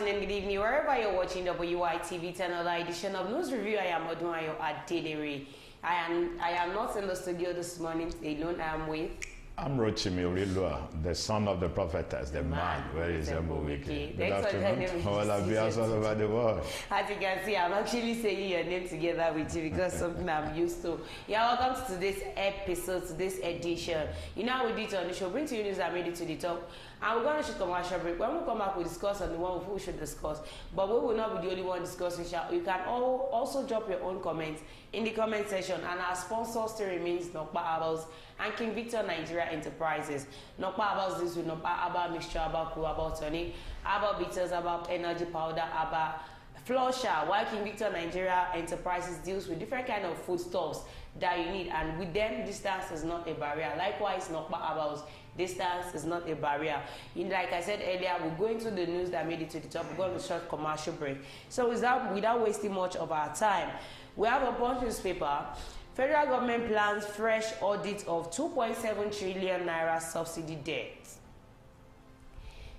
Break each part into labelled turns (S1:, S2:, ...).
S1: afternoon, good evening, wherever you're watching WYTV 10 another edition of News Review. I am Odunayo Adelere. I am not in the studio this morning alone. I am with...
S2: I'm Rochimi Orilua, the son of the prophetess, the man. Where is Mbowiki? Good afternoon. All over the world.
S1: As you can see, I'm actually saying your name together with you because something I'm used to. Yeah, welcome to today's episode, today's edition. You know how we do it on the show. Bring to you news that made it to the top. And we're going to shoot commercial break. When we come back, we'll discuss on the one who we should discuss. But we will not be the only one discussing. You can also drop your own comments in the comment section. And our sponsor still remains Nokpa Herbals and King Victor Nigeria Enterprises. Nokpa Herbals this with Nokpa Herbal mixture, Herbal Cool, Herbal tonic, Herbal bitters, Herbal energy powder, Herbal flusher. While King Victor Nigeria Enterprises deals with different kind of foodstuffs that you need, and with them distance is not a barrier. Likewise, Nokpa Herbals, distance is not a barrier. Like I said earlier, we're going to the news that made it to the top. We're going to short commercial break. So without wasting much of our time, we have a Punch newspaper. Federal government plans fresh audit of 2.7 trillion naira subsidy debt.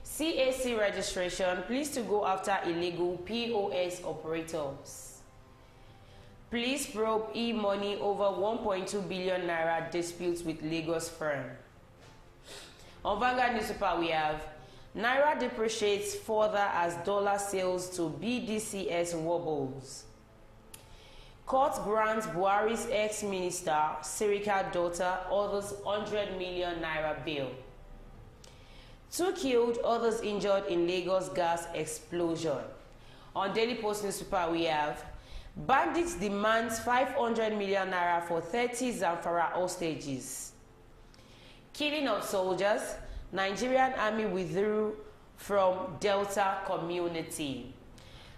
S1: CAC registration, pleased to go after illegal POS operators. Police probe e-money over 1.2 billion naira disputes with Lagos firm. On Vanguard newspaper, we have Naira depreciates further as dollar sales to BDCS wobbles. Court grants Buhari'S ex-minister, Sirika daughter, others 100 million naira bail. 2 killed, others injured in Lagos gas explosion. On Daily Post newspaper, we have bandits demands 500 million naira for 30 Zamfara hostages. Killing of soldiers, Nigerian army withdrew from Delta community.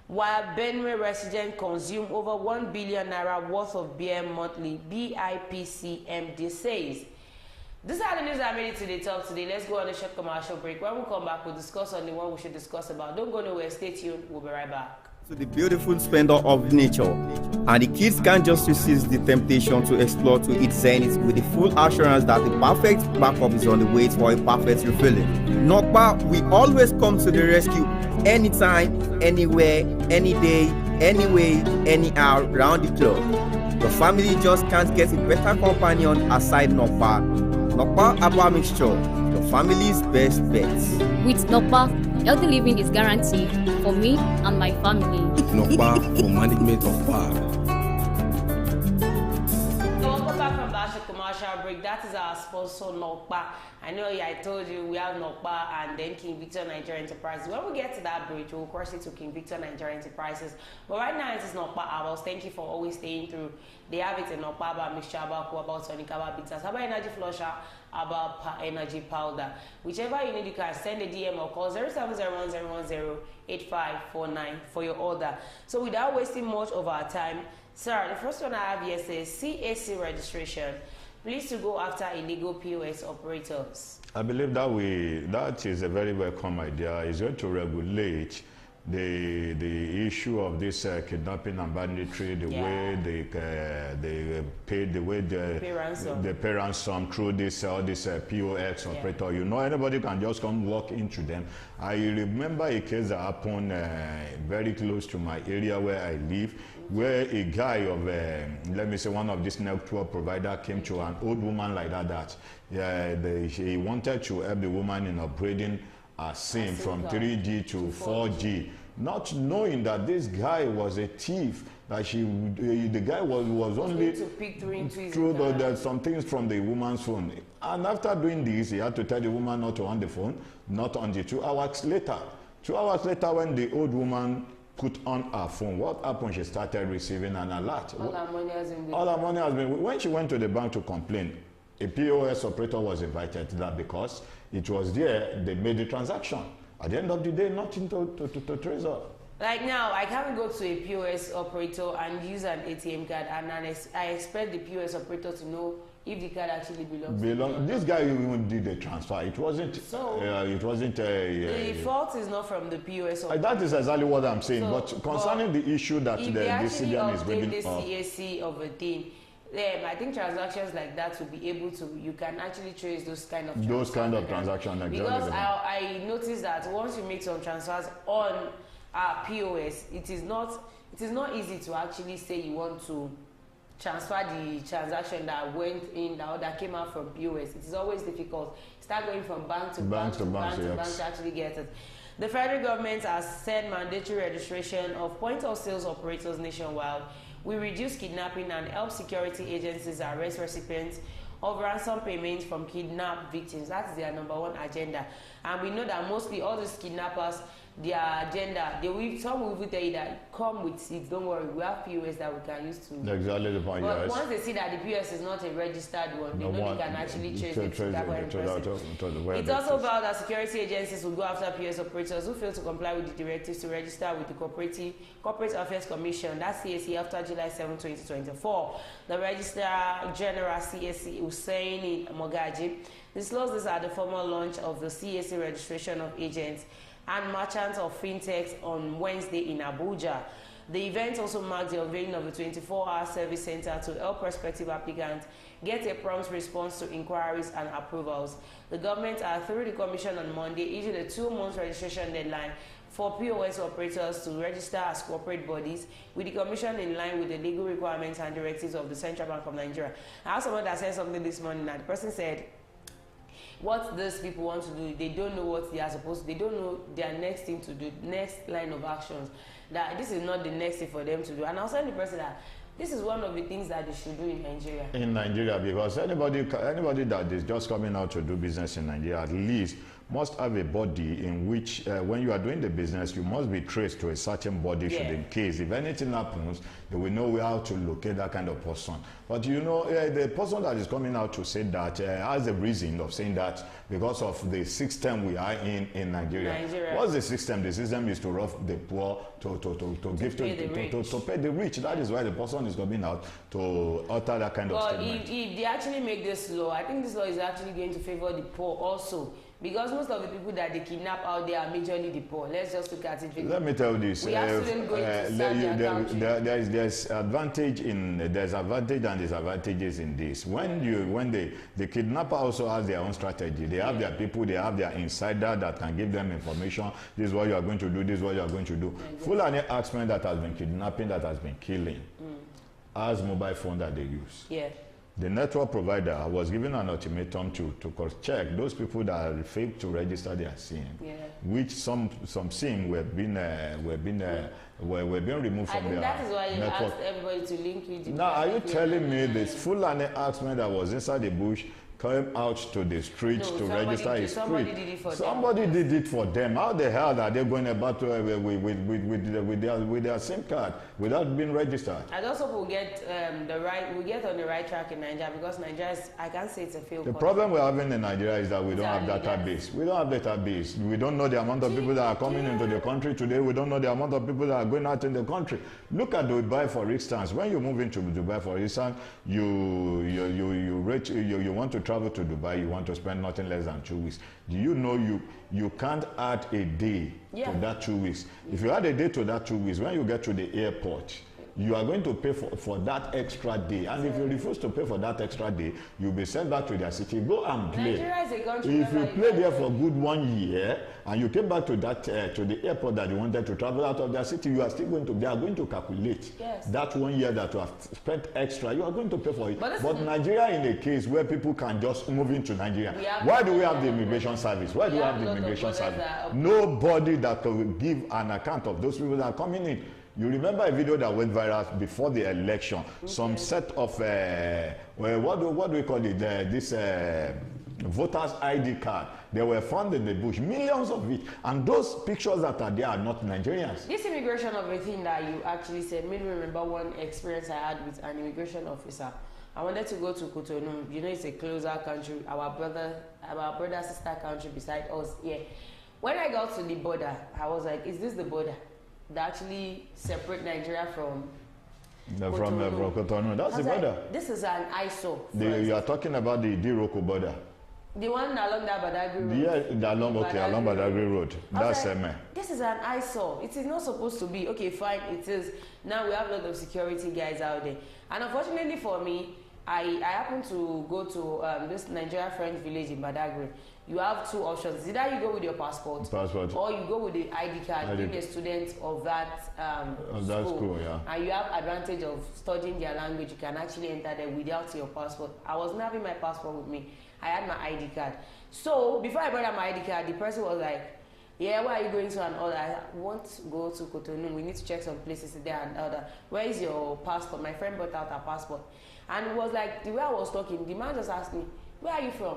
S1: While Benue residents consume over 1 billion naira worth of beer monthly, BIPCMD says. These are the news that made it to the top today. Let's go on a short commercial break. When we come back, we'll discuss on the one we should discuss about. Don't go nowhere. Stay tuned. We'll be right back.
S3: To the beautiful splendor of nature, and the kids can't just resist the temptation to explore to its zenith with the full assurance that the perfect backup is on the way for a perfect refilling. Nokpa, we always come to the rescue anytime, anywhere, any day, anyway, anyhow, round the clock. The family just can't get a better companion aside Nokpa. Nokpa Herbal Mixture, the family's best bet.
S4: With Nokpa, healthy living is guaranteed for me and my family.
S5: Nokpa for management of power.
S1: Welcome back from the commercial break. That is our sponsor, Nokpa. I know I told you we have Nokpa and then King Victor Nigeria Enterprises. When we get to that bridge, we'll cross it to King Victor Nigeria Enterprises. But right now it is Nokpa Herbals. Thank you for always staying through. They have it in Nokpa Herbal mixture, about Cool, about tonic, about bitters, about energy flusher, about energy powder. Whichever you need, you can send a DM or call 07010108549 for your order. So without wasting much of our time, sir, the first one I have here says CAC registration. Please to go after illegal POS operators.
S2: I believe that is a very welcome idea. It's going to regulate the issue of this kidnapping and banditry, the way they pay, the way they pay ransom through this POS operator. You know, anybody can just come walk into them. I remember a case that happened very close to my area where I live, where a guy of, let me say, one of this network provider came to an old woman like that. He wanted to help the woman in upgrading a SIM from 3G to 4G, not knowing that this guy was a thief. That the guy was only
S1: to pick
S2: through some things from the woman's phone. And after doing this, he had to tell the woman not to on the phone, not until 2 hours later. 2 hours later, when the old woman put on her phone, what happened? She started receiving an alert.
S1: All her money has been
S2: When she went to the bank to complain, a POS operator was invited to that because it was there, they made the transaction. At the end of the day, nothing to trace up.
S1: Like now, I can't go to a POS operator and use an ATM card, and I expect the POS operator to know if the card actually belongs to me.
S2: This guy even did the transfer. It wasn't. So
S1: the fault is not from the POS operator.
S2: That is exactly what I'm saying. So, but concerning the issue that the decision is bringing up,
S1: the CAC of a thing, I think transactions like that will be able to, you can actually trace those kind of transactions.
S2: Exactly.
S1: Because I noticed that once you make some transfers on POS, it is not easy to actually say you want to transfer the transaction that went in or that came out from POS. It is always difficult. Start going from bank to bank to actually get it. The federal government has set mandatory registration of point-of-sales operators nationwide. We reduce kidnapping and help security agencies arrest recipients of ransom payments from kidnapped victims. That is their #1 agenda. And we know that mostly all these kidnappers, their agenda, some will even tell you that come with it, don't worry, we have POS that we can use to.
S2: Exactly the point.
S1: But once they see that the POS is not a registered one, they know they can actually trace it to that one person. It's also about that security agencies will go after POS operators who fail to comply with the directives to register with the Corporate Affairs Commission, that's CAC, after July 7, 2024. The Registrar General CAC Hussein Mogaji disclosed this at the formal launch of the CAC registration of agents and merchants of fintechs on Wednesday in Abuja. The event also marked the unveiling of a 24-hour service center to help prospective applicants get a prompt response to inquiries and approvals. The government, through the commission on Monday, issued a 2-month registration deadline for POS operators to register as corporate bodies, with the commission in line with the legal requirements and directives of the Central Bank of Nigeria. I have someone that said something this morning, and the person said, what these people want to do, they don't know what they are supposed to, they don't know their next thing to do, next line of actions, that this is not the next thing for them to do. And I was telling the person that this is one of the things that they should do in Nigeria. In
S2: Nigeria, because anybody that is just coming out to do business in Nigeria, at least must have a body in which when you are doing the business, you must be traced to a certain body. Should in case if anything happens, they will know how to locate that kind of person. But you know, the person that is coming out to say that has a reason of saying that because of the system we are in Nigeria. What's the system? The system is to rob the poor, to pay the rich. That is why the person is coming out to utter that kind of statement.
S1: But if they actually make this law, I think this law is actually going to favor the poor also. Because most of the people that they kidnap out there are majorly the poor. Let's just look at it.
S2: Let me tell you this.
S1: We are still going to
S2: there's advantage and disadvantages in this. When the kidnapper also has their own strategy. They have their people, they have their insider that can give them information. This is what you are going to do, this is what you are going to do. Fulani Axemen that has been kidnapping, that has been killing, has mobile phone that they use.
S1: Yeah.
S2: The network provider was given an ultimatum to check those people that failed to register their SIM, which some SIM were being removed from their network.
S1: That is why you asked everybody to link with you.
S2: Now, are you telling me this Fulani Axemen that was inside the bush came out to the street to register his
S1: somebody did it for them.
S2: Somebody did it for them. How the hell are they going about with their SIM card without being registered?
S1: I just hope we'll get on the right track in Nigeria, because Nigeria is, I can't say it's a failed country.
S2: Problem we're having in Nigeria is that we don't have database. We don't have database. We don't know the amount of people that are coming into the country today. We don't know the amount of people that are going out in the country. Look at Dubai, for instance. When you move into Dubai, for instance, you want to travel to Dubai, you want to spend nothing less than 2 weeks. Do you know you can't add a day to that 2 weeks? If you add a day to that 2 weeks, when you get to the airport, you are going to pay for that extra day. And if you refuse to pay for that extra day, you'll be sent back to their city. Go and play.
S1: Nigeria is a country.
S2: If you play there for good 1 year and you came back to that to the airport that you wanted to travel out of their city, you are still going to, they are going to calculate that 1 year that you have spent extra. You are going to pay for it. But Nigeria, in a case where people can just move into Nigeria, why do we have the immigration service? Why do we have the immigration service? Nobody that will give an account of those people that are coming in. You remember a video that went viral before the election? Some set of what do we call it? This voters ID card. They were found in the bush, millions of it, and those pictures that are there are not Nigerians.
S1: This immigration of a thing that you actually said made me remember one experience I had with an immigration officer. I wanted to go to Cotonou. You know, it's a closer country. Our brother sister country beside us. Yeah. When I got to the border, I was like, "Is this the border that actually separate Nigeria from
S2: Cotonou?" That's the border.
S1: This is an ISO.
S2: You are talking about the Diroko border.
S1: The one along that Badagry
S2: Road. Yeah, along Badagry Road. That's
S1: this is an eyesore. It is not supposed to be. Okay, fine, it is. Now we have a lot of security guys out there. And unfortunately for me, I happened to go to this Nigeria French village in Badagry. you have two options. Either you go with your passport, or you go with the ID card, being a student of that school. Yeah. And you have advantage of studying their language. You can actually enter there without your passport. I wasn't having my passport with me. I had my ID card. So before I brought out my ID card, the person was like, yeah, where are you going to and all that? I want to go to Cotonou. We need to check some places there and all that. Where is your passport? My friend brought out her passport. And it was like, the way I was talking, the man just asked me, where are you from?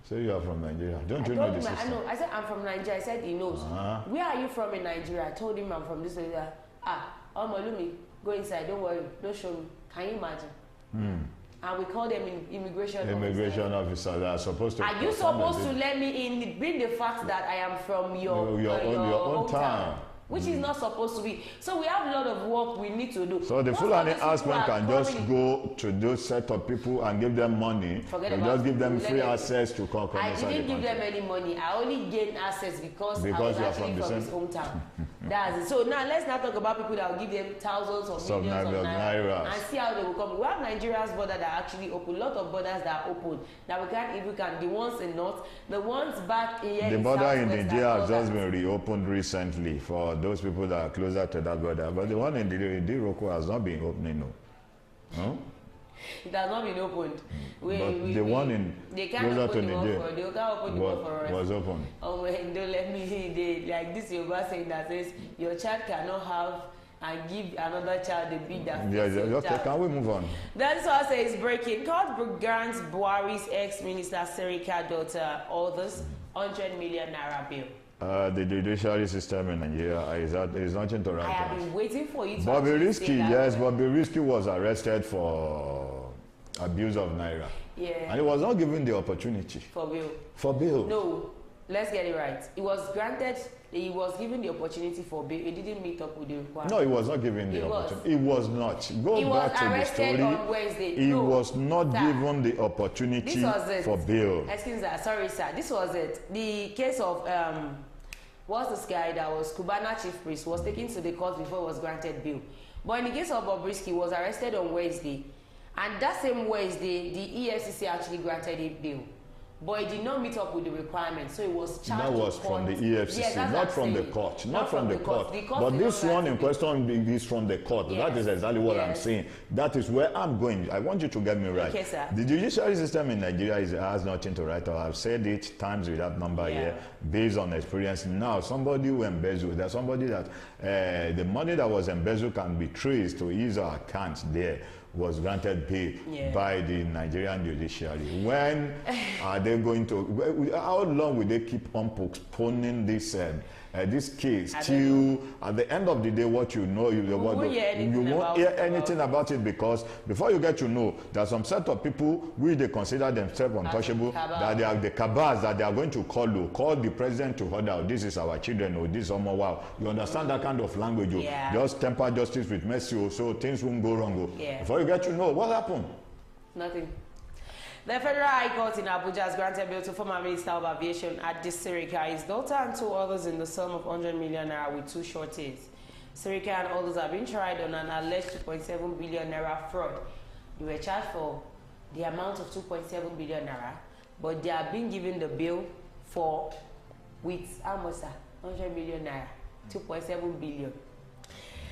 S2: So you are from Nigeria. Don't you know this?
S1: I know. I said, I'm from Nigeria. I said, he knows. Where are you from in Nigeria? I told him I'm from this area. Malumi, go inside. Don't worry. Don't show me. Can you imagine? And we call them immigration
S2: officers. They are supposed to.
S1: Are you supposed to let me in? Bring the fact that I am from your own town, which is not supposed to be. So we have a lot of work we need to do.
S2: So the Fulani husband can just go to those set of people and give them money. And just give them free access to come
S1: I didn't give them any money. I only gained access because I was actually from his hometown. That's it. So now let's not talk about people that will give them thousands or millions of naira and see how they will come. We have Nigeria's border that are actually open. A lot of borders that are open that we can't even count. The ones in north, the ones back here.
S2: The border in Nigeria has just been reopened recently for those people that are closer to that border. But the one in the Roko has not been opening. No?
S1: It has not been opened.
S2: The one in closer to Nigeria
S1: they can't open the one for us.
S2: Was open.
S1: Oh, don't let me. Like this Yoruba saying that says your child cannot have and give another child the beat that.
S2: Okay, can we move on?
S1: That's what I say is breaking. Court grants Buhari'S ex-minister Sirika daughter others 100 million naira bail.
S2: The judiciary system in Nigeria is nothing to write
S1: I have been waiting for you to
S2: Buhari'S was arrested for abuse of naira. Yeah. And he was not given the opportunity. For bail.
S1: No, let's get it right. He was given the opportunity for bail. He didn't meet up with the requirement.
S2: No, he was not given the opportunity. He was not. Go back to the story.
S1: On Wednesday.
S2: He was not given the opportunity for bail.
S1: Excuse me, sorry, sir. This was it. The case of what's this guy that was Cubana chief priest was taken to the court before he was granted bail. But in the case of Buhari'S, he was arrested on Wednesday, and that same Wednesday, the EFCC actually granted him bail. But he did not meet up with the requirements, so he was charged.
S2: That was from the EFCC, yes, not from the court. Not from the court. But this one in question is from the court. Yes. That is exactly what I'm saying. That is where I'm going. I want you to get me right.
S1: Okay, sir.
S2: The judiciary system in Nigeria has nothing to write off. I've said it times with that number here, based on experience. Now, somebody who embezzled, there's somebody that the money that was embezzled can be traced to his account there, was granted bail by the Nigerian judiciary. When are they going to? How long will they keep on postponing this this case till at the end of the day? What you know, you won't hear anything about it, because before you get to know, there's some set of people who they consider themselves untouchable, that they are the cabals that they are going to call the president to order. This is our children, or this or more. Wow, you understand that kind of language? Just temper justice with mercy, so things won't go wrong. Before you get to know, what happened?
S1: Nothing. The Federal High Court in Abuja has granted bail to former Minister of Aviation at Sirika, his daughter, and two others in the sum of 100 million naira with two sureties. Sirika and others have been tried on an alleged 2.7 billion naira fraud. They were charged for the amount of 2.7 billion naira, but they are being given the bail for with how much, sir? 100 million naira, 2.7 billion.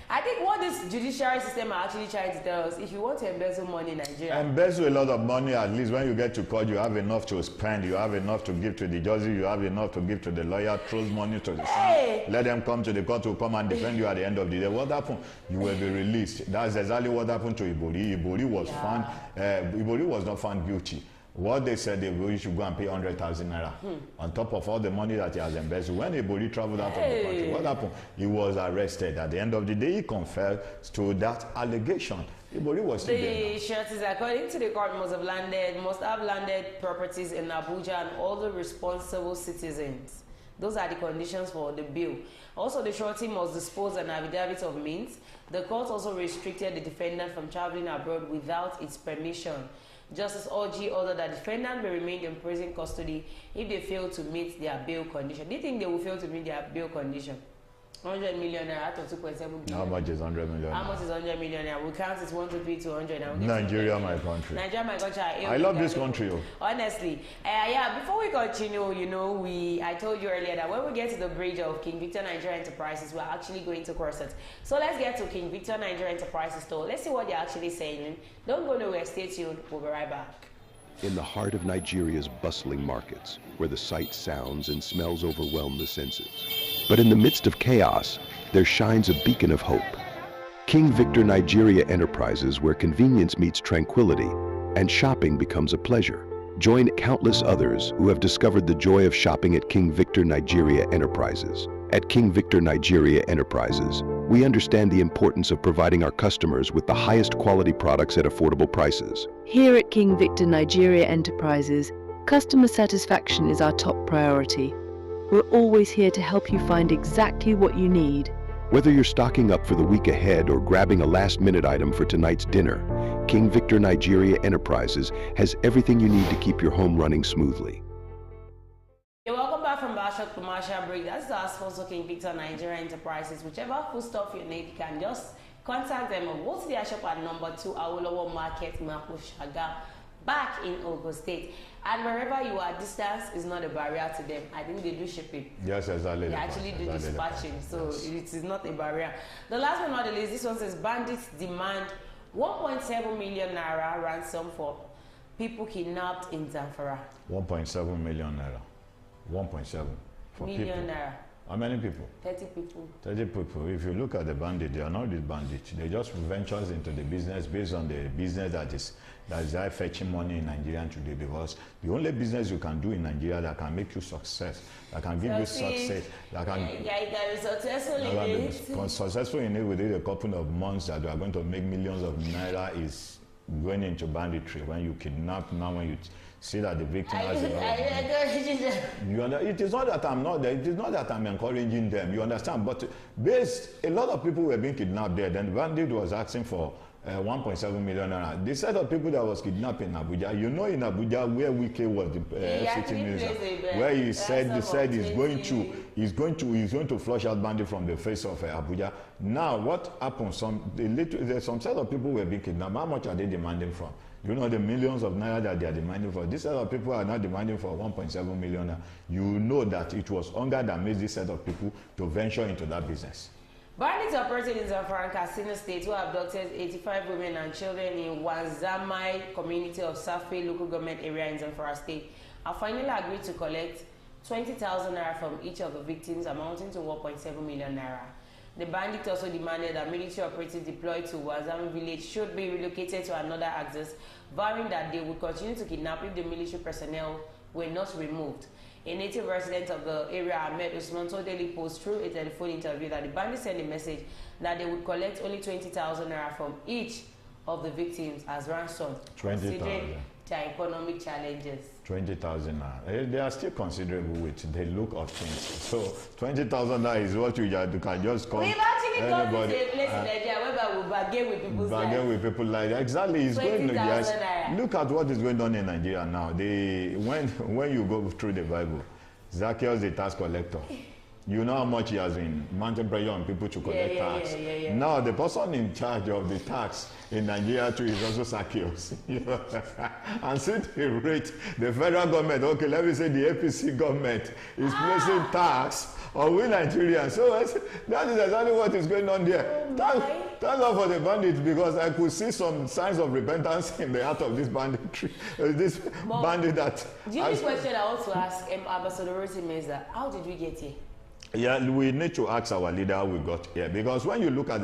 S1: I think what this judiciary system are actually trying to tell us, if you want to embezzle money in Nigeria,
S2: embezzle a lot of money, at least when you get to court, you have enough to spend, you have enough to give to the judges, you have enough to give to the lawyer, throws money to the son, let them come to the court to come and defend you at the end of the day. What happened? You will be released. That's exactly what happened to Ibori. Ibori was found, Ibori was not found guilty. What they said, they should go and pay 100,000 naira on top of all the money that he has embezzled. When Ibori traveled out of the country, what happened? He was arrested. At the end of the day, he confessed to that allegation. Ibori was still there.
S1: The sureties, according to the court, must have landed properties in Abuja and all the responsible citizens. Those are the conditions for the bill. Also, the surety must dispose an affidavit of means. The court also restricted the defendant from traveling abroad without its permission. Justice Orji ordered that defendant may remain in prison custody if they fail to meet their bail condition. Do you think they will fail to meet their bail condition? 100 million naira out of 2.7 billion.
S2: How much is 100 million?
S1: How much is 100 million naira? We count it 1, 2, 3, 200. And we'll
S2: Nigeria, my country.
S1: Nigeria, my country.
S2: I love this country.
S1: Honestly, yeah. Before we continue, you know, I told you earlier that when we get to the bridge of King Victor Nigeria Enterprises, we're actually going to cross it. So let's get to King Victor Nigeria Enterprises store. Let's see what they're actually saying. Don't go nowhere. Stay tuned. We'll be right back.
S6: In the heart of Nigeria's bustling markets, where the sights, sounds, and smells overwhelm the senses. But in the midst of chaos, there shines a beacon of hope. King Victor Nigeria Enterprises, where convenience meets tranquility and shopping becomes a pleasure. Join countless others who have discovered the joy of shopping at King Victor Nigeria Enterprises. At King Victor Nigeria Enterprises, we understand the importance of providing our customers with the highest quality products at affordable prices.
S7: Here at King Victor Nigeria Enterprises, customer satisfaction is our top priority. We're always here to help you find exactly what you need.
S6: Whether you're stocking up for the week ahead or grabbing a last-minute item for tonight's dinner, King Victor Nigeria Enterprises has everything you need to keep your home running smoothly.
S1: You're welcome back from our short commercial break. That's our sponsor, King Victor Nigeria Enterprises. Whichever foodstuff you need, you can just contact them or go to their shop at number 2 Awolowo Market, Maposhaga, back in Ogun State. And wherever you are, distance is not a barrier to them. I think they do shipping.
S2: Yes, exactly.
S1: They actually do dispatching, so yes. It is not a barrier. The last but not the least, this one says bandits demand 1.7 million naira ransom for people kidnapped in Zamfara.
S2: 1.7 million naira. 1.7 for
S1: million
S2: people.
S1: Naira.
S2: How many people?
S1: 30 people.
S2: 30 people. If you look at the bandit, they are not the bandits. They just ventures into the business based on the business that is fetching money in Nigeria today, because the only business you can do in Nigeria that can make you success, that can give you success, that can
S1: you can be successful in it.
S2: Successful in it within a couple of months that you are going to make millions of naira is going into banditry. When you kidnap, now when you see that the victim has it is not that I'm not there, it is not that I'm encouraging them, you understand, but a lot of people were being kidnapped there. Then the bandit was asking for 1.7 million naira. The set of people that was kidnapped in Abuja, you know, in Abuja where Wike was the city minister, where he said he's going to flush out bandit from the face of Abuja. Now what happens? There's some set of people were being kidnapped. How much are they demanding from? You know, the millions of naira that they are demanding for. This set of people are not demanding for 1.7 million naira. You know that it was hunger that made this set of people to venture into that business.
S1: Bandits operating in Zamfara and Katsina State who abducted 85 women and children in Wanzamai community of Safe local government area in Zamfara State have finally agreed to collect 20,000 naira from each of the victims, amounting to 1.7 million naira. The bandits also demanded that military operatives deployed to Wanzamai village should be relocated to another axis, vowing that they would continue to kidnap if the military personnel were not removed. A native resident of the area, Ahmed Usman, told Daily Post through a telephone interview that the bandits sent a message that they would collect only 20,000 naira from each of the victims as ransom, considering their economic challenges.
S2: 20,000 naira. They are still considerable with the look of things. So 20,000 naira is what you can just call.
S1: We've actually gone to a place in Nigeria where we bargain with people's lives.
S2: Bargain with people like that. Exactly. It's going to yes. Look at what is going on in Nigeria now. When you go through the Bible, Zacchaeus the tax collector. You know how much he has been mounting pressure on people to collect tax. Now the person in charge of the tax in Nigeria too is also Zacchaeus. And see the rate, the federal government, okay, let me say the APC government is placing tax on we Nigerians. So that is exactly what is going on there. Thank God for the bandits, because I could see some signs of repentance in the heart of this banditry. This bandit that.
S1: The only question I want to ask Ambassador Rosie is that how did we get here?
S2: Yeah, we need to ask our leader how we got here, because when you look at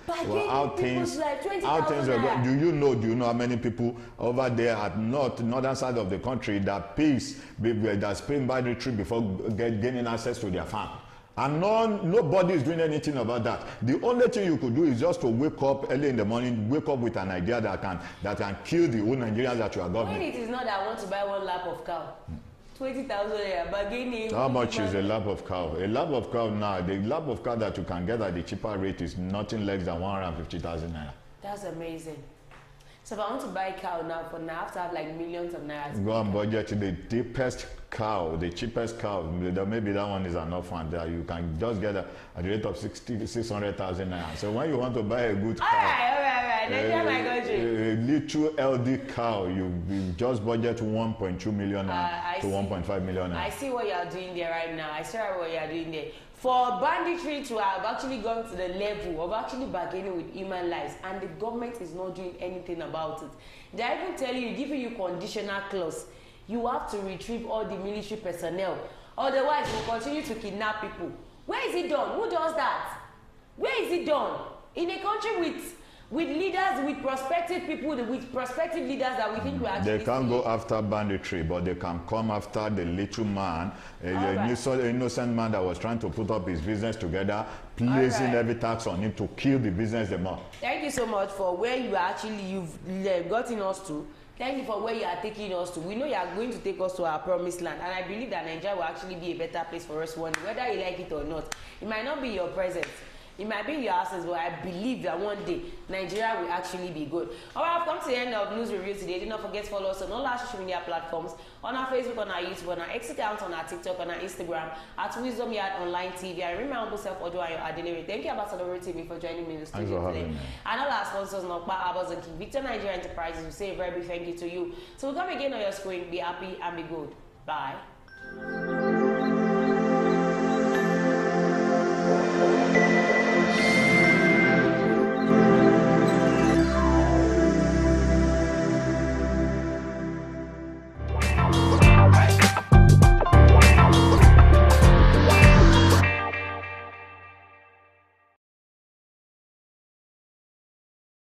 S2: how things are going, do you know how many people over there at northern side of the country that's paying banditry before gaining access to their farm? And nobody is doing anything about that. The only thing you could do is just to wake up early in the morning, wake up with an idea that can kill the whole Nigerians that you are governing.
S1: When it is not that I want to buy one lap of cow. 20,000 naira bargaining.
S2: How much is a lap of cow? A lap of cow now, the lap of cow that you can get at the cheaper rate is nothing less than 150,000 naira.
S1: That's amazing. So if I want to buy a cow now, I have to have like millions of naira.
S2: Go and budget the deepest cow, the cheapest cow, maybe that one is enough, and you can just get at the rate of 600,000 naira. So when you want to buy a good cow,
S1: all right. My
S2: a little LD cow, you just budget 1.2 million to 1.5 million.
S1: I see what you are doing there right now. I see what you are doing there. For banditry to have actually gone to the level of actually bargaining with human lives, and the government is not doing anything about it. They are even telling you, giving you conditional clause. You have to retrieve all the military personnel. Otherwise, we'll continue to kidnap people. Where is it done? Who does that? Where is it done? In a country with leaders, with prospective people, with prospective leaders that we think we actually
S2: They can't go after banditry, but they can come after the little man, innocent man that was trying to put up his business together, placing every tax on him to kill the business the more.
S1: Thank you so much for where you've gotten us to. Thank you for where you are taking us to. We know you are going to take us to our promised land, and I believe that Nigeria will actually be a better place for us one day, whether you like it or not. It might not be your presence. It might be your assets, but I believe that one day Nigeria will actually be good. Alright, I've come to the end of news review today. Do not forget to follow us on all our social media platforms, on our Facebook, on our YouTube, on our X account, on our TikTok, on our Instagram, at Wisdom Yard Online TV. I remember my humble self, Ojo Ayo Adelere. Thank you, Ambassador TV, for joining me in the studio today. And all our sponsors, Nokpa, Abbas, and King Victor Nigeria Enterprises, we say a very big thank you to you. So we'll come again on your screen. Be happy and be good. Bye.